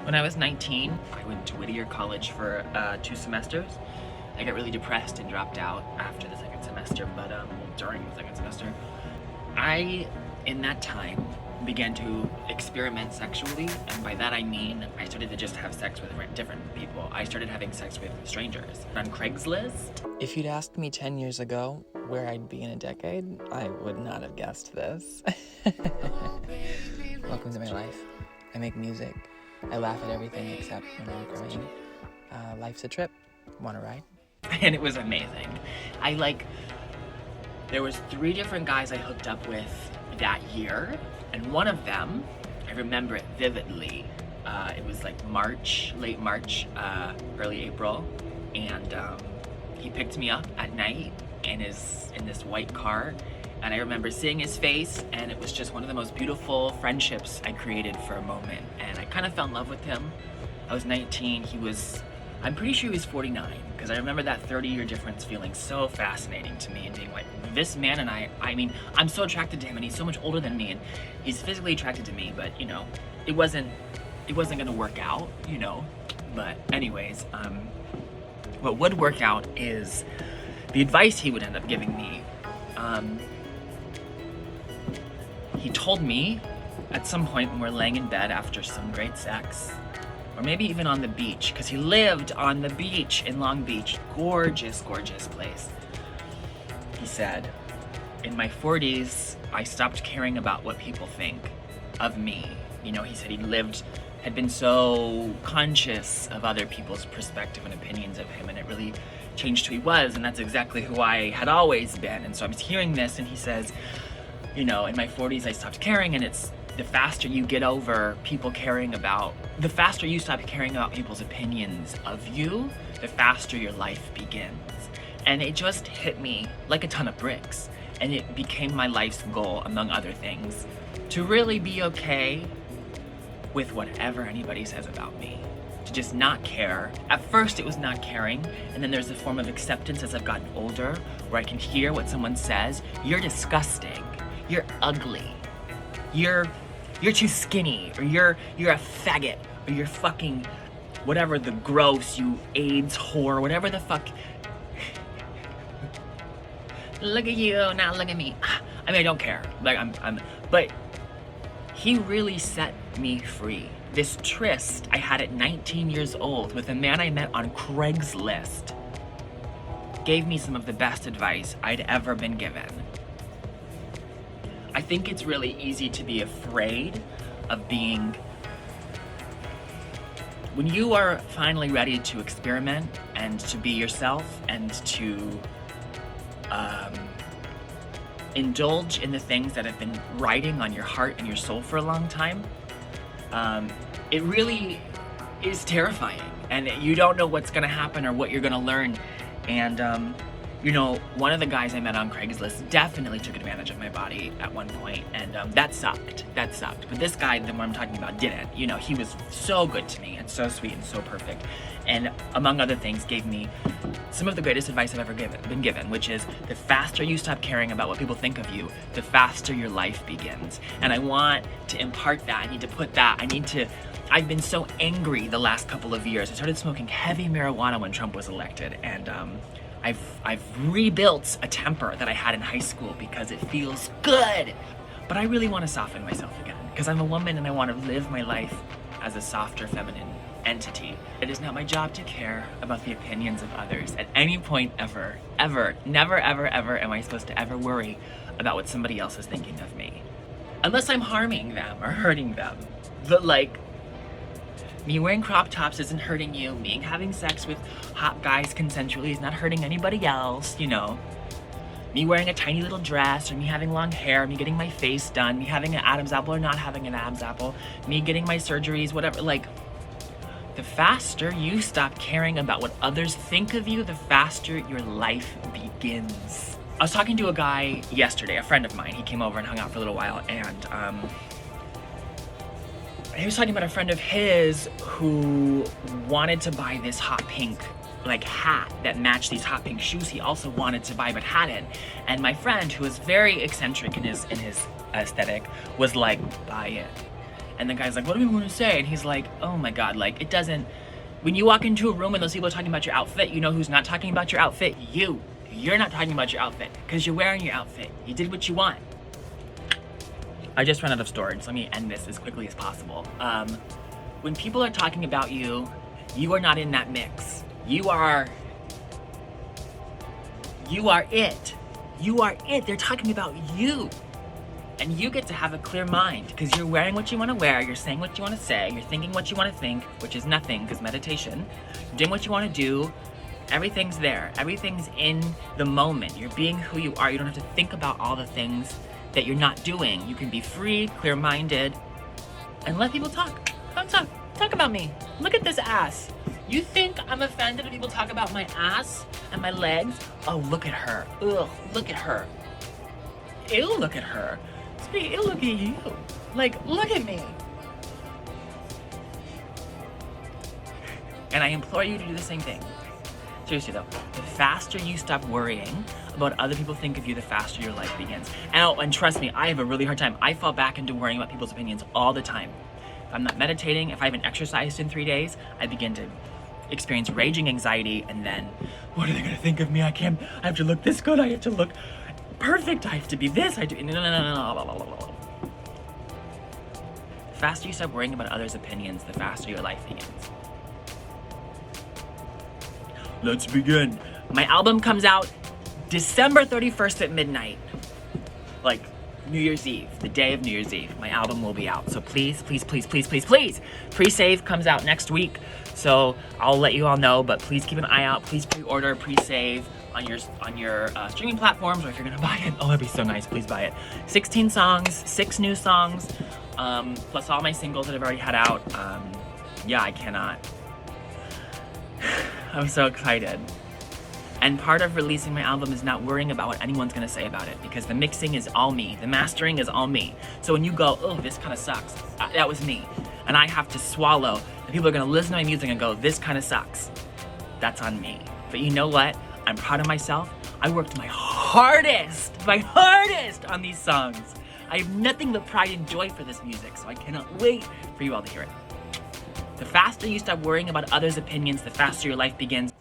When I was 19, I went to Whittier College for 2 semesters. I got really depressed and dropped out after the second semester, but during the second semester, in that time, began to experiment sexually, and by that I mean I started to just have sex with different people. I started having sex with strangers on Craigslist. If you'd asked me 10 years ago where I'd be in a decade, I would not have guessed this. Welcome to my life. I make music. I laugh at everything except when I'm crying. Life's a trip. Wanna ride? And it was amazing. There was 3 different guys I hooked up with that year, and one of them, I remember it vividly. It was like March, late March, early April, and he picked me up at night in this white car, and I remember seeing his face, and it was just one of the most beautiful friendships I created for a moment, and I kind of fell in love with him. I was 19, I'm pretty sure he was 49, because I remember that 30-year difference feeling so fascinating to me and being like, this man and I mean, I'm so attracted to him, and he's so much older than me, and he's physically attracted to me, but, you know, it wasn't gonna work out, you know. But anyways, what would work out is the advice he would end up giving me. He told me at some point when we're laying in bed after some great sex, or maybe even on the beach, because he lived on the beach in Long Beach. Gorgeous, gorgeous place. He said, in my 40s, I stopped caring about what people think of me. You know, he said had been so conscious of other people's perspective and opinions of him, and it really changed who he was, and that's exactly who I had always been. And so I was hearing this, and he says, you know, in my 40s, I stopped caring, and it's the faster you get over people the faster you stop caring about people's opinions of you, the faster your life begins. And it just hit me like a ton of bricks. And it became my life's goal, among other things, to really be okay with whatever anybody says about me. To just not care. At first it was not caring, and then there's a form of acceptance as I've gotten older, where I can hear what someone says. You're disgusting. You're ugly. You're too skinny, or you're a faggot, or you're fucking whatever, the gross, you AIDS whore, whatever the fuck. Look at you, now look at me. I mean, I don't care. Like, but he really set me free. This tryst I had at 19 years old with a man I met on Craigslist gave me some of the best advice I'd ever been given. I think it's really easy to be afraid of when you are finally ready to experiment and to be yourself and to indulge in the things that have been riding on your heart and your soul for a long time. It really is terrifying, and you don't know what's gonna happen or what you're gonna learn. And you know, one of the guys I met on Craigslist definitely took advantage of my body at one point, and that sucked. But this guy, the one I'm talking about, didn't. You know, he was so good to me and so sweet and so perfect, and among other things gave me some of the greatest advice I've ever been given, which is the faster you stop caring about what people think of you, the faster your life begins. And I want to impart that. I need to put that. I've been so angry the last couple of years. I started smoking heavy marijuana when Trump was elected, and I've rebuilt a temper that I had in high school because it feels good. But I really want to soften myself again, because I'm a woman and I want to live my life as a softer, feminine entity. It is not my job to care about the opinions of others at any point ever. Never, ever am I supposed to ever worry about what somebody else is thinking of me. Unless I'm harming them or hurting them. But like, me wearing crop tops isn't hurting you. Me having sex with hot guys consensually is not hurting anybody else, you know. Me wearing a tiny little dress, or me having long hair, me getting my face done, me having an Adam's apple or not having an Adam's apple, me getting my surgeries, whatever, like, the faster you stop caring about what others think of you, the faster your life begins. I was talking to a guy yesterday, a friend of mine. He came over and hung out for a little while, and he was talking about a friend of his who wanted to buy this hot pink like hat that matched these hot pink shoes he also wanted to buy but hadn't. And my friend, who was very eccentric in his aesthetic, was like, buy it. And the guy's like, what do we want to say? And he's like, oh my God, like it doesn't, when you walk into a room and those people are talking about your outfit, you know who's not talking about your outfit? You. You're not talking about your outfit because you're wearing your outfit. You did what you want. I just ran out of storage, so let me end this as quickly as possible. When people are talking about you, you are not in that mix. You are it. You are it. They're talking about you. And you get to have a clear mind because you're wearing what you want to wear, you're saying what you want to say, you're thinking what you want to think, which is nothing because meditation. You're doing what you want to do. Everything's there. Everything's in the moment. You're being who you are. You don't have to think about all the things that you're not doing. You can be free, clear-minded, and let people talk. Come talk. Talk about me. Look at this ass. You think I'm offended when people talk about my ass and my legs? Oh, look at her. Ugh, look at her. Ew, look at her. Ew, look at you. Like, look at me. And I implore you to do the same thing. Seriously though, the faster you stop worrying about what other people think of you, the faster your life begins. And trust me, I have a really hard time. I fall back into worrying about people's opinions all the time. If I'm not meditating, if I haven't exercised in 3 days, I begin to experience raging anxiety, and then, what are they gonna think of me? I have to look this good, I have to look perfect, I have to be this, no. The faster you stop worrying about others' opinions, the faster your life begins. Let's begin. My album comes out December 31st at midnight. Like New Year's Eve, the day of New Year's Eve. My album will be out. So please, please, please, please, please, please. Pre-save comes out next week. So I'll let you all know, but please keep an eye out. Please pre-order, pre-save on your streaming platforms, or if you're gonna buy it, oh, that'd be so nice, please buy it. 16 songs, 6 new songs, plus all my singles that I've already had out. Yeah, I cannot. I'm so excited. And part of releasing my album is not worrying about what anyone's gonna say about it, because the mixing is all me, the mastering is all me. So when you go, oh, this kind of sucks, that was me. And I have to swallow, and people are gonna listen to my music and go, this kind of sucks. That's on me. But you know what? I'm proud of myself. I worked my hardest on these songs. I have nothing but pride and joy for this music, so I cannot wait for you all to hear it. The faster you stop worrying about others' opinions, the faster your life begins.